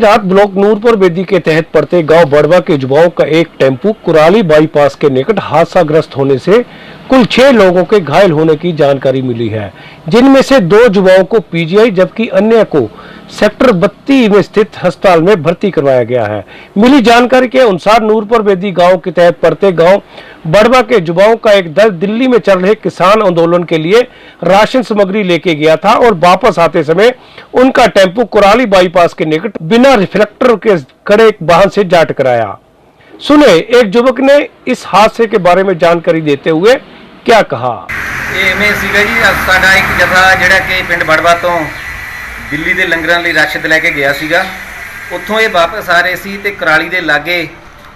रात ब्लॉक नूरपुर बेदी के तहत पड़ते गांव बड़वा के युवाओं का एक टेम्पू कुराली बाईपास के निकट हादसाग्रस्त होने से कुल 6 लोगों के घायल होने की जानकारी मिली है, जिनमें से 2 युवाओं को पीजीआई जबकि अन्य को सेक्टर 32 में स्थित अस्पताल में भर्ती करवाया गया है। मिली जानकारी के अनुसार नूरपुर बेदी गांव के तहत पड़ते गांव बड़वा के युवाओं का एक दल दिल्ली में चल रहे किसान आंदोलन के लिए राशन सामग्री लेके गया था और वापस आते समय उनका टेम्पो कुराली बाईपास के निकट बिना रिफ्लेक्टर के खड़े एक वाहन से जा टकराया। सुने एक युवक ने इस हादसे के बारे में जानकारी देते हुए क्या कहा। इवें सीगा जी, साडा एक जथा जिहड़ा कि पिंड बड़वा तो दिल्ली ਦੇ ਲੰਗਰਾਂ ਲਈ ਰਾਸ਼ਨ ਲੈ ਕੇ ਗਿਆ ਸੀਗਾ। ਉੱਥੋਂ ਇਹ ਵਾਪਸ ਆ ਰਹੇ ਸੀ ਤੇ ਕੁਰਾਲੀ ਦੇ ਲਾਗੇ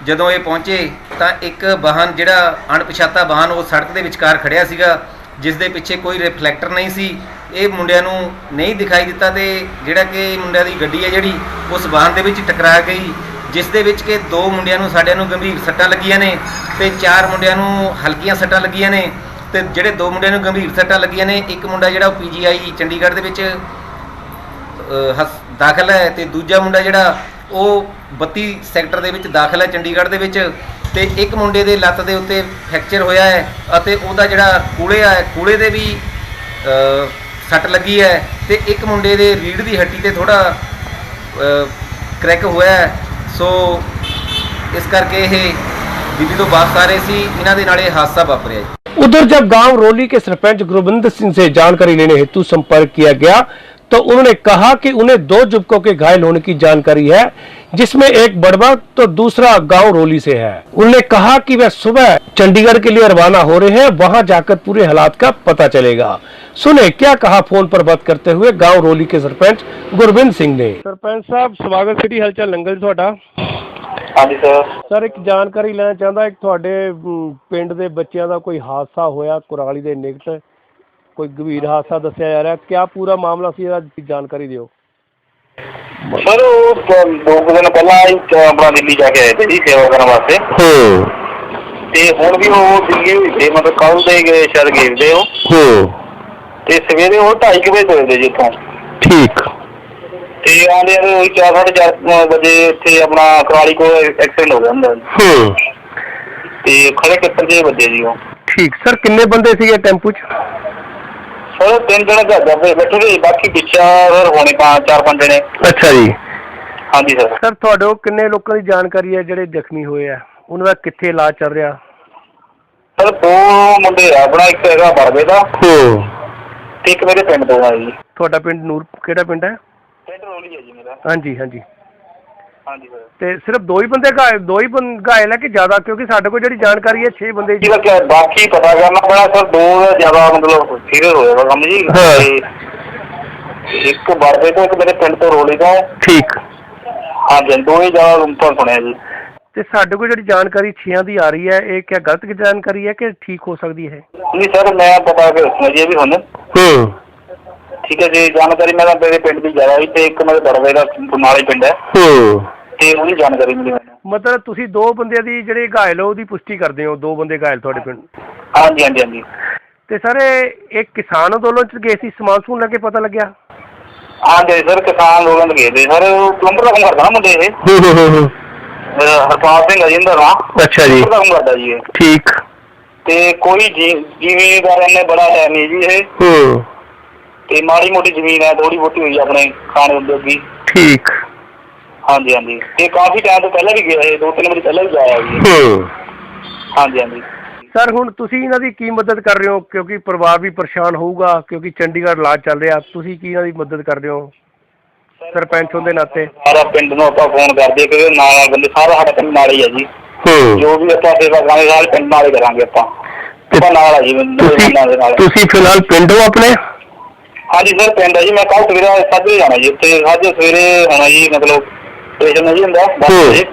ਜਦੋਂ ਇਹ ਪਹੁੰਚੇ ਤਾਂ ਇੱਕ ਵਾਹਨ ਜਿਹੜਾ ਅਣਪਛਾਤਾ ਵਾਹਨ ਉਹ ਸੜਕ ਦੇ ਵਿਚਕਾਰ ਖੜਿਆ ਸੀਗਾ, ਜਿਸ ਦੇ ਪਿੱਛੇ ਕੋਈ ਰਿਫਲੈਕਟਰ ਨਹੀਂ ਸੀ। ਇਹ ਮੁੰਡਿਆਂ ਨੂੰ ਨਹੀਂ ਦਿਖਾਈ ਦਿੱਤਾ ਤੇ ਜਿਹੜਾ ਕਿ ਮੁੰਡਿਆਂ ਦੀ ਗੱਡੀ ਹੈ ਜਿਹੜੀ ਉਸ ਵਾਹਨ ਦੇ ਵਿੱਚ ਟਕਰਾ ਗਈ, ਜਿਸ ਦੇ ਵਿੱਚ ਕਿ 2 ਮੁੰਡਿਆਂ ਨੂੰ ਸਾਡਿਆਂ ਨੂੰ ਗੰਭੀਰ ਸੱਟਾਂ ਲੱਗੀਆਂ ਨੇ ਤੇ 4 ਮੁੰਡਿਆਂ ਨੂੰ ਹਲਕੀਆਂ ਸੱਟਾਂ ਲੱਗੀਆਂ ਨੇ ਤੇ ਜਿਹੜੇ 2 ਮੁੰਡਿਆਂ ਨੂੰ ਗੰਭੀਰ ਸੱਟਾਂ ਲੱਗੀਆਂ ਨੇ, ਇੱਕ ਮੁੰਡਾ ਜਿਹੜਾ ਉਹ ਪੀਜੀਆਈ ਚੰਡੀਗੜ੍ਹ ਦੇ ਵਿੱਚ ਦਾਖਲ ਹੈ ਤੇ ਦੂਜਾ ਮੁੰਡਾ ਜਿਹੜਾ ਉਹ 32 ਸੈਕਟਰ ਦੇ ਵਿੱਚ ਦਾਖਲ ਹੈ ਚੰਡੀਗੜ੍ਹ ਦੇ ਵਿੱਚ ਤੇ ਇੱਕ ਮੁੰਡੇ ਦੇ ਲੱਤ ਦੇ ਉੱਤੇ ਫ੍ਰੈਕਚਰ ਹੋਇਆ ਹੈ ਅਤੇ ਉਹਦਾ ਜਿਹੜਾ ਕੂਲੇ ਦੇ ਵੀ ਸੱਟ ਲੱਗੀ ਹੈ ਤੇ ਇੱਕ ਮੁੰਡੇ ਦੇ ਰੀੜ੍ਹ ਦੀ ਹੱਡੀ ਤੇ ਥੋੜਾ ਕ੍ਰੈਕ ਹੋਇਆ ਹੈ। ਸੋ ਇਸ ਕਰਕੇ ਇਹ ਦਿੱਲੀ ਤੋਂ ਵਾਪਸ ਆ ਰਹੇ ਸੀ, ਇਹਨਾਂ ਦੇ ਨਾਲ ਇਹ ਹਾਦਸਾ ਵਾਪਰਿਆ। उधर जब गांव रोली के सरपंच गुरविंदर सिंह से जानकारी लेने हेतु संपर्क किया गया तो उन्होंने कहा कि उन्हें 2 युवकों के घायल होने की जानकारी है, जिसमें एक बड़वा तो दूसरा गांव रोली से है। उन्होंने कहा कि वह सुबह चंडीगढ़ के लिए रवाना हो रहे हैं, वहां जाकर पूरे हालात का पता चलेगा। सुने क्या कहा फोन पर बात करते हुए गांव रोली के सरपंच गुरविंदर सिंह ने। सरपंच साहब स्वागत सिटी हलचल लंगल ਤੁਹਾਡਾ। ਹਾਂਜੀ ਸਰ ਇੱਕ ਜਾਣਕਾਰੀ ਲੈਣਾ ਚਾਹੁੰਦਾ, ਇੱਕ ਤੁਹਾਡੇ ਪਿੰਡ ਦੇ ਬੱਚਿਆਂ ਦਾ ਕੋਈ ਹਾਦਸਾ ਹੋਇਆ ਕੁਰਾਲੀ ਦੇ ਨਿਕਟ, ਕੋਈ ਗੰਭੀਰ ਹਾਦਸਾ ਦੱਸਿਆ ਜਾ ਰਿਹਾ, ਕਿਆ ਪੂਰਾ ਮਾਮਲਾ ਸੀ, ਇਹਦਾ ਜਾਣਕਾਰੀ ਦਿਓ। ਸਰ ਉਹ 2 ਦਿਨ ਪਹਿਲਾਂ ਆਪਣਾ ਦਿੱਲੀ ਜਾ ਕੇ ਆਏ ਤੇ ਜੀ ਸੇਵਾ ਕਰਨ ਵਾਸਤੇ ਤੇ ਹੁਣ ਵੀ ਉਹ ਦਿੱਲੀ ਹੋਈ ਤੇ ਮਤਲਬ ਕੱਲ ਦੇ ਗਏ ਸ਼ਾਇਦ ਗਏ ਦੇ ਉਹ ਤੇ ਸਵੇਰੇ ਉਹ 2:30 ਵਜੇ ਤੁਰਦੇ ਜੀ ਇੱਥੋਂ। ਠੀਕ। ਤੇ ਆਉਂਦੇ 4:30 ਵਜੇ ਇੱਥੇ ਆਪਣਾ ਕੁਰਾਲੀ ਕੋਲ ਐਕਸੀਡੈਂਟ ਹੋ ਗਿਆ ਹੁੰਦਾ ਤੇ ਖੜੇ ਕਿੱਪਰ ਜੇ ਵੱਜੇ ਜੀ ਉਹ। ਠੀਕ ਸਰ, ਕਿੰਨੇ ਬੰਦੇ ਸੀਗੇ ਟੈਂਪੂ 'ਚ? ਸਰ 3 ਜਣੇ ਘਰ ਬੈਠੇ ਸੀ, ਬਾਕੀ ਪਿੱਛਾ ਸਰ ਹੋਣੇ 4-5 ਜਣੇ। ਅੱਛਾ ਜੀ। ਹਾਂਜੀ ਸਰ। ਸਰ ਤੁਹਾਡੇ ਕੋਲ ਕਿੰਨੇ ਲੋਕਾਂ ਦੀ ਜਾਣਕਾਰੀ ਹੈ ਜਿਹੜੇ ਜ਼ਖਮੀ ਹੋਏ ਆ, ਉਹਨਾਂ ਦਾ ਕਿੱਥੇ ਇਲਾਜ ਚੱਲ ਰਿਹਾ? ਸਰ 2 ਮੁੰਡੇ ਆ, ਆਪਣਾ ਇੱਕ ਹੈਗਾ ਬੜਵੇ ਦਾ ਤੇ ਇੱਕ ਮੇਰੇ ਪਿੰਡ ਤੋਂ ਆ ਜੀ। ਤੁਹਾਡਾ ਪਿੰਡ ਕਿਹੜਾ ਪਿੰਡ ਹੈ? ਪਿੰਡ ਰੋਲੀ ਹੈ ਜੀ ਮੇਰਾ। ਹਾਂਜੀ ਹਾਂਜੀ ਹਾਂਜੀ ਸਰ। ਤੇ ਸਿਰਫ 2 ਹੀ ਬੰਦੇ ਘਾਇਲ ਹੈ ਕਿ ਜ਼ਿਆਦਾ? ਕਿਉਂਕਿ ਸਾਡੇ ਕੋਲ ਜਿਹੜੀ ਜਾਣਕਾਰੀ ਹੈ 6 ਬੰਦੇ ਜੀ। ਬਾਕੀ ਪਤਾ ਕਰਨਾ ਪੈਣਾ ਸਰ, 2 ਜ਼ਿਆਦਾ ਮਤਲਬ ਸੀਰੀਅਸ ਹੋਇਆ ਕੰਮ ਜੀ। ਇੱਕ ਬੜਵੇ ਤੋਂ, ਇੱਕ ਮੇਰੇ ਪਿੰਡ ਤੋਂ ਰੋਲੀ ਤੋਂ। ਠੀਕ। ਹਾਂਜੀ 2 ਹੀ ਜ਼ਿਆਦਾ ਤੋਂ ਸੁਣਿਆ ਜੀ। ਤੇ ਸਾਡੇ ਕੋਲ ਜਿਹੜੀ ਜਾਣਕਾਰੀ 6 ਦੀ ਆ ਰਹੀ ਹੈ, ਇਹ ਕਿਆ ਗਲਤ ਜਾਣਕਾਰੀ ਹੈ ਕਿ ਠੀਕ ਹੋ ਸਕਦੀ ਹੈ? ਨਹੀਂ ਸਰ ਮੈਂ ਪਤਾ ਕੇ ਦੱਸਣਾ ਜੀ ਵੀ ਹੁਣ। ਠੀਕ ਹੈ ਜੀ, ਜਾਣਕਾਰੀ ਮੇਰਾ ਮੇਰੇ ਪਿੰਡ ਦੀ ਜ਼ਿਆਦਾ ਹੋਈ ਤੇ ਇੱਕ ਮੇਰੇ ਬੜਵੇ ਦਾ ਨਾਲੇ ਪਿੰਡ ਹੈ ਤੇ ਉਹਦੀ ਜਾਣਕਾਰੀ ਮਿਲੀ ਮੈਨੂੰ। ਮਤਲਬ ਤੁਸੀਂ 2 ਬੰਦਿਆਂ ਦੀ ਜਿਹੜੇ ਘਾਇਲ ਹੋ ਉਹਦੀ ਪੁਸ਼ਟੀ ਕਰਦੇ ਹੋ, 2 ਬੰਦੇ ਘਾਇਲ ਤੁਹਾਡੇ ਪਿੰਡ? ਹਾਂਜੀ ਹਾਂਜੀ ਹਾਂਜੀ। ਤੇ ਸਰ ਇਹ ਕਿਸਾਨ ਅੰਦੋਲਨ ਚ ਗਏ ਸੀ, ਸਮਾਨ ਸਮੂਨ ਲੈ ਕੇ ਪਤਾ ਲੱਗਿਆ? ਹਾਂਜੀ ਸਰ, ਕਿਸਾਨ ਅੰਦੋਲਨ ਗਏ ਤੇ ਸਰ ਪਲੰਬਰ ਦਾ ਕੰਮ ਕਰਦਾ ਨਾ ਮੁੰਡੇ ਇਹ। ਹਰਪਾਲ ਸਿੰਘ ਹੈ ਜੀ ਇਹਦਾ ਨਾਮ। ਅੱਛਾ ਜੀ। ਕੰਮ ਕਰਦਾ ਜੀ ਇਹ। ਠੀਕ। ਤੇ ਕੋਈ ਜ਼ਿਮੀਂਦਾਰ ਨੇ ਬੜਾ ਹੈ ਨਹੀਂ ਜੀ ਇਹ ਤੇ ਮਾੜੀ ਮੋਟੀ ਜ਼ਮੀਨ ਹੈ, ਥੋੜੀ ਬਹੁਤੀ ਹੋਈ ਆਪਣੇ ਖਾਣੇ ਉਦੋਗੀ। ਠੀਕ। ਹਾਂਜੀ ਹਾਂਜੀ। ਤੇ ਕਾਫੀ ਟਾਈਮ ਤੋਂ ਪਹਿਲਾਂ ਵੀ ਗਿਆ ਇਹ, 2-3 ਵਾਰੀ ਪਹਿਲਾਂ ਵੀ ਜਾਇਆ ਜੀ। ਹਾਂਜੀ ਹਾਂਜੀ। ਸਰ ਹੁਣ ਤੁਸੀਂ ਇਹਨਾਂ ਦੀ ਕੀ ਮਦਦ ਕਰ ਰਹੇ ਹੋ, ਕਿਉਂਕਿ ਪਰਿਵਾਰ ਵੀ ਪਰੇਸ਼ਾਨ ਹੋਊਗਾ ਕਿਉਂਕਿ ਚੰਡੀਗੜ੍ਹ ਇਲਾਜ ਚੱਲ ਰਿਹਾ, ਤੁਸੀਂ ਕੀ ਇਹਨਾਂ ਦੀ ਮਦਦ ਕਰ ਰਹੇ ਹੋ ਸਰਪੰਚ ਹੋਣ ਦੇ ਨਾਤੇ? ਸਾਰਾ ਪਿੰਡ ਨੂੰ ਆਪਾਂ ਫੋਨ ਕਰਦੇ ਕਿਉਂਕਿ ਨਾਲ ਬੰਦੇ ਸਾਰਾ ਸਾਡਾ ਪਿੰਡ ਨਾਲ ਹੀ ਹੈ ਜੀ। ਜੋ ਵੀ ਆਪਾਂ ਸੇਵਾ ਕਰਾਂਗੇ ਸਾਰੇ ਪਿੰਡ ਨਾਲ ਹੀ ਕਰਾਂਗੇ ਆਪਾਂ ਨਾਲ ਆ ਜੀ। ਤੁਸੀਂ ਫਿਲਹਾਲ ਪਿੰਡ ਹੋ ਆਪਣੇ? ਹਾਂਜੀ ਸਰ ਪਿੰਡ ਹੈ ਜੀ। ਮੈਂ ਕੱਲ ਸਵੇਰੇ 7 ਜਾਣਾ ਜੀ ਉੱਥੇ, ਅੱਜ ਸਵੇਰੇ ਹੋਣਾ ਜੀ ਮਤਲਬ ਸਟੇਸ਼ਨ ਨਹੀਂ ਹੁੰਦਾ 10 ਵਜੇ।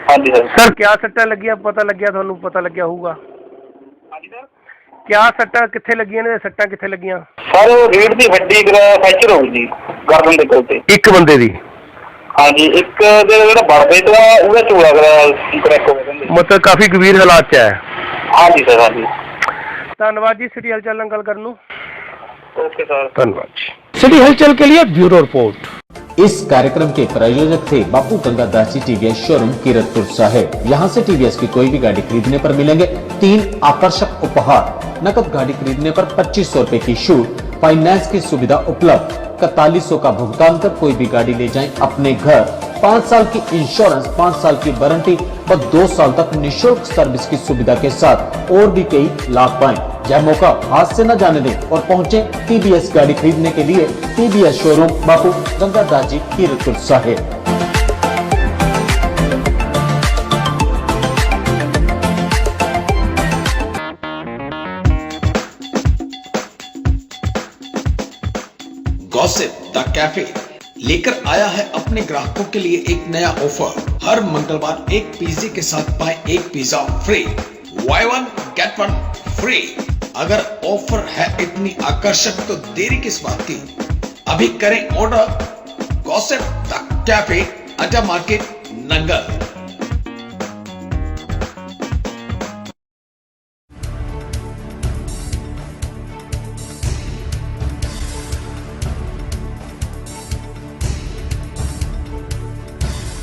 ਹਾਂਜੀ ਸਰ। ਸਰ ਕਿਆ ਸੱਟਾਂ ਲੱਗੀਆਂ ਪਤਾ ਲੱਗਿਆ ਤੁਹਾਨੂੰ? ਪਤਾ ਲੱਗਿਆ ਹੋਊਗਾ? ਹਾਂਜੀ ਸਰ। ਕਿਆ ਸੱਟਾਂ ਕਿੱਥੇ ਲੱਗੀਆਂ ਨੇ? ਸੱਟਾਂ ਕਿੱਥੇ ਲੱਗੀਆਂ? ਸਰ ਰੀੜ੍ਹ ਦੀ ਹੱਡੀ ਫ੍ਰੈਕਚਰ ਹੋ ਗਈ ਜੀ ਗਰਦਨ ਦੇ ਕੋਲ ਤੇ। ਇੱਕ ਬੰਦੇ ਦੀ? ਹਾਂਜੀ। ਇੱਕ ਜਿਹੜਾ ਬੜਵੇ ਤੋਂ ਆ ਉਹਦਾ ਝੋਲਾ ਕਰੈਕ ਹੋ ਗਿਆ। ਮਤਲਬ ਕਾਫੀ ਗੰਭੀਰ ਹਾਲਾਤ 'ਚ ਹੈ? ਹਾਂਜੀ ਸਰ। ਹਾਂਜੀ। ਧੰਨਵਾਦ ਜੀ ਸਿਟੀ ਹਲਚਲ ਨਾਲ ਗੱਲ ਕਰਨ ਨੂੰ। ओके सर, धन्यवाद। सिटी हलचल के लिए ब्यूरो रिपोर्ट। इस कार्यक्रम के प्रायोजक थे बापू गंगादास जी टीवीएस शोरूम कीरतपुर साहिब। यहाँ से टीवीएस की कोई भी गाड़ी खरीदने पर मिलेंगे 3 आकर्षक उपहार। नकद गाड़ी खरीदने पर 2500 रुपए की छूट, फाइनेंस की सुविधा उपलब्ध, 4100 का भुगतान कर कोई भी गाड़ी ले जाएं अपने घर, 5 साल की इंश्योरेंस, 5 साल की वारंटी व 2 साल तक निःशुल्क सर्विस की सुविधा के साथ और भी कई लाभ पाएं। यह मौका हाथ से न जाने दें और पहुंचे टीवीएस गाड़ी खरीदने के लिए TVS showroom Bapu Gangadas ji Kiratpur Sahib. Gossip the cafe लेकर आया है अपने ग्राहकों के लिए एक नया ऑफर। हर मंगलवार एक पिज्जे के साथ पाए एक pizza free, buy 1 get 1 free. अगर ऑफर है इतनी आकर्षक तो देरी किस बात की, अभी करें ऑर्डर। गॉसिप द कैफे, अड्डा मार्केट, नंगल।